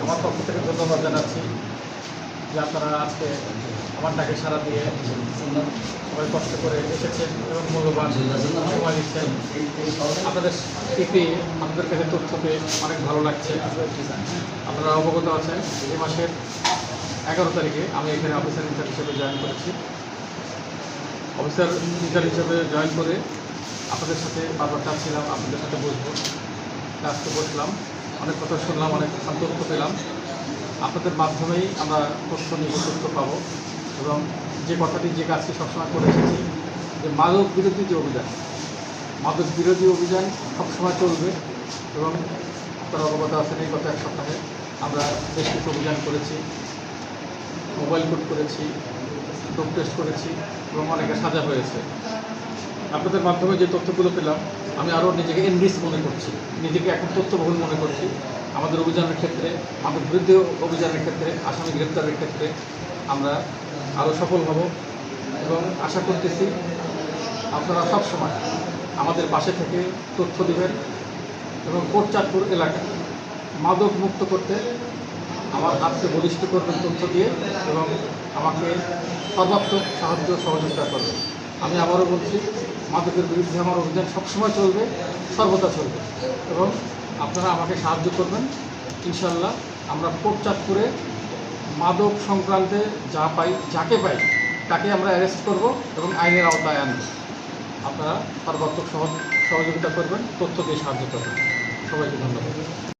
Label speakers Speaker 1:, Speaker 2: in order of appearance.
Speaker 1: আমার পক্ষ থেকে ধন্যবাদ জানাচ্ছি যে আপনারা আজকে আমার ডাকে সাড়া দিয়ে সবাই কষ্ট করে এসেছেন এবং মূল্যবান সময় দিচ্ছেন। আপনাদের আপনাদের কাছে তথ্য পেয়ে অনেক ভালো লাগছে। আপনারা অবগত আছেন এই মাসের 11 তারিখে আমি এখানে অফিসার ইনচার্জ হিসেবে জয়েন করেছি। অফিসার ইনচার্জ হিসেবে জয়েন করে আপনাদের সাথে বারবার চাচ্ছিলাম আপনাদের সাথে বসবো। আজকে বসলাম, অনেক কথা শুনলাম, অনেক তথ্য পেলাম। আপনাদের মাধ্যমেই আমরা তথ্য পাবো এবং যে কথাটি যে কাজটি সবসময় করে এসেছি যে মাদক বিরোধী যে অভিযান, মাদক বিরোধী অভিযান সবসময় চলবে এবং আপনারা অবগত আছেন এই গত এক সপ্তাহে আমরা বেশ কিছু অভিযান করেছি, মোবাইল কোড করেছি, ডোপ টেস্ট করেছি এবং অনেকে সাজা হয়েছে। আপনাদের মাধ্যমে যে তথ্যগুলো পেলাম আমি আরও নিজেকে এনরিচ মনে করছি, নিজেকে এখন তথ্যবহুল মনে করছি। আমাদের অভিযানের ক্ষেত্রে, মাদক বিরুদ্ধে অভিযানের ক্ষেত্রে, আসামি গ্রেপ্তারের ক্ষেত্রে আমরা আরও সফল হব এবং আশা করতেছি আপনারা সবসময় আমাদের পাশে থেকে তথ্য দেবেন এবং কোটচাঁদপুর এলাকা মাদক মুক্ত করতে আমার হাতকে বলিষ্ঠ করবেন তথ্য দিয়ে এবং আমাকে সর্বাত্মক সাহায্য সহযোগিতা করবেন। আমি আবারও বলছি, মাদকের বিরুদ্ধে আমার অভিযান সবসময় চলবে, সর্বদা চলবে এবং আপনারা আমাকে সাহায্য করবেন। ইনশাল্লাহ আমরা কোটচাঁদপুরে মাদক সংক্রান্তে যাকে পাই তাকে আমরা অ্যারেস্ট করব এবং আইনের আওতায় আনব। আপনারা সর্বাত্মক সহযোগিতা করবেন, তথ্য দিয়ে সাহায্য করবেন। সবাইকে ধন্যবাদ।